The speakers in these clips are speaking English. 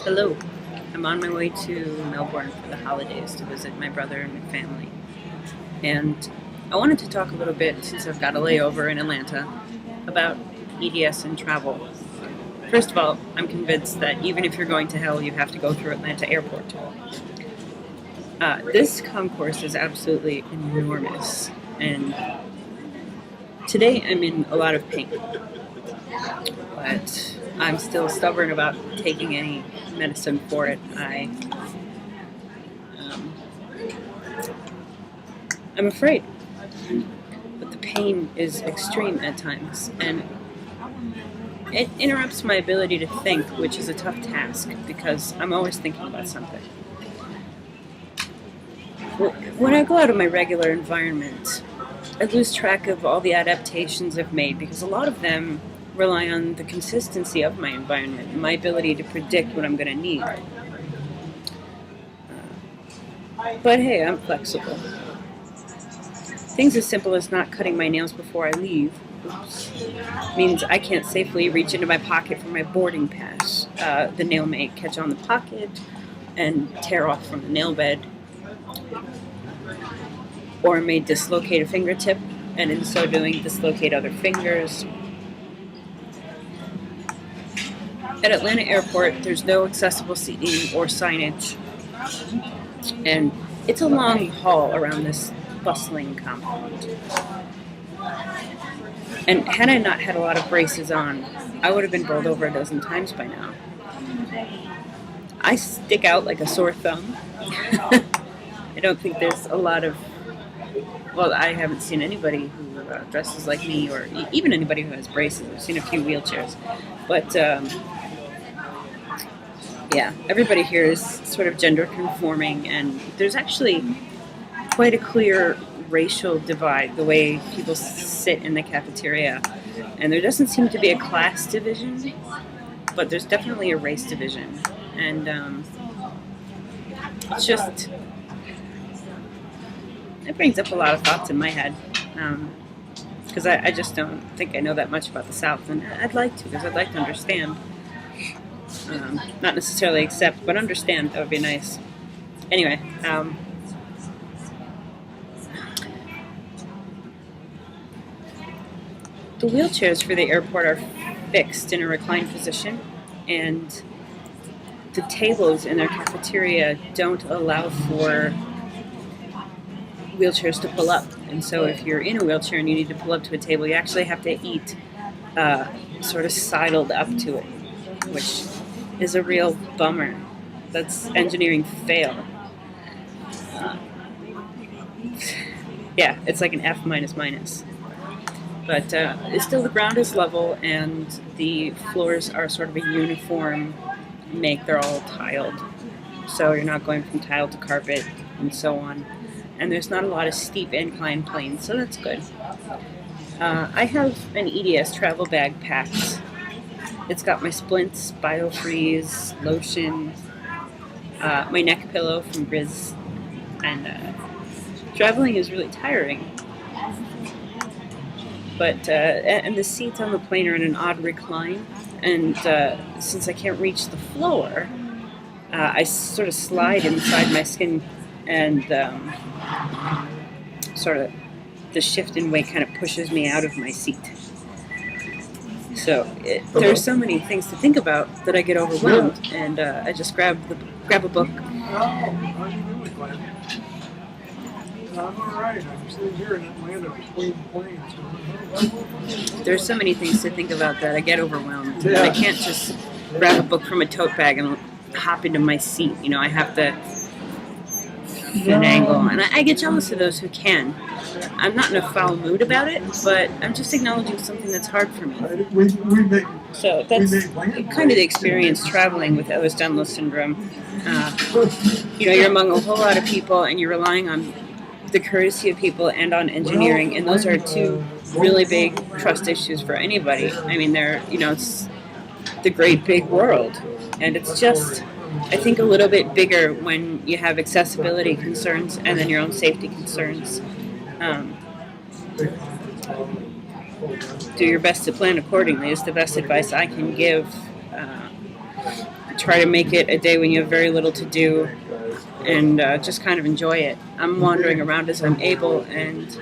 Hello. I'm on my way to Melbourne for the holidays to visit my brother and my family. And I wanted to talk a little bit, since I've got a layover in Atlanta, about EDS and travel. First of all, I'm convinced that even if you're going to hell, you have to go through Atlanta Airport. This concourse is absolutely enormous, and today I'm in a lot of pain. But I'm still stubborn about taking any medicine for it. Um, I'm afraid, but the pain is extreme at times, and it interrupts my ability to think, which is a tough task because I'm always thinking about something. When I go out of my regular environment, I lose track of all the adaptations I've made because a lot of them rely on the consistency of my environment and my ability to predict what I'm going to need. But hey, I'm flexible. Things as simple as not cutting my nails before I leave means I can't safely reach into my pocket for my boarding pass. The nail may catch on the pocket and tear off from the nail bed, or may dislocate a fingertip, and in so doing, dislocate other fingers. At Atlanta Airport, there's no accessible seating or signage, and it's a long haul around this bustling compound. And had I not had a lot of braces on, I would have been bowled over a dozen times by now. I stick out like a sore thumb. I don't think there's a lot of, well, I haven't seen anybody who dresses like me, or even anybody who has braces. I've seen a few wheelchairs. But yeah, everybody here is sort of gender conforming, and there's actually quite a clear racial divide the way people sit in the cafeteria. And there doesn't seem to be a class division, but there's definitely a race division. And it's just, it brings up a lot of thoughts in my head, because I just don't think I know that much about the South, and I'd like to, because I'd like to understand. Not necessarily accept, but understand. That would be nice. Anyway, the wheelchairs for the airport are fixed in a reclined position, and the tables in their cafeteria don't allow for wheelchairs to pull up. And so if you're in a wheelchair and you need to pull up to a table, you actually have to eat sort of sidled up to it, which is a real bummer. That's engineering fail. Yeah, it's like an F minus minus. But still, the ground is level, and the floors are sort of a uniform make. They're all tiled, so you're not going from tile to carpet and so on. And there's not a lot of steep incline planes, so that's good. I have an EDS travel bag packed. It's got my splints, biofreeze, lotion, my neck pillow from Grizz, and traveling is really tiring. But and the seats on the plane are in an odd recline, and since I can't reach the floor, I sort of slide inside my skin, and sort of the shift in weight kind of pushes me out of my seat. So there are so many things to think about that I get overwhelmed, and I just grab a book. I'm all right. I'm sitting here in Atlanta between planes. There's so many things to think about that I get overwhelmed. Yeah. I can't just grab a book from a tote bag and hop into my seat. You know, I have to finagle, and I get jealous of those who can. I'm not in a foul mood about it, but I'm just acknowledging something that's hard for me. So that's kind of the experience traveling with Ehlers-Danlos syndrome. You know, you're among a whole lot of people, and you're relying on the courtesy of people and on engineering, and those are two really big trust issues for anybody. I mean, it's the great big world, and it's just, I think, a little bit bigger when you have accessibility concerns and then your own safety concerns. Do your best to plan accordingly is the best advice I can give. try to make it a day when you have very little to do and just kind of enjoy it. I'm wandering around as I'm able, and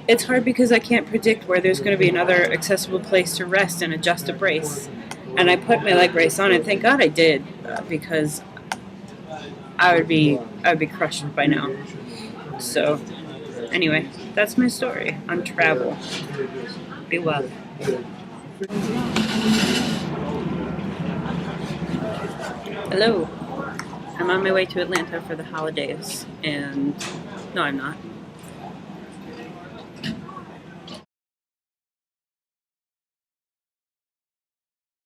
it's hard because I can't predict where there's going to be another accessible place to rest and adjust a brace. And I put my leg brace on, and thank God I did, because I would be crushed by now. So, anyway, that's my story on travel. Be well. Hello. I'm on my way to Atlanta for the holidays, and no, I'm not.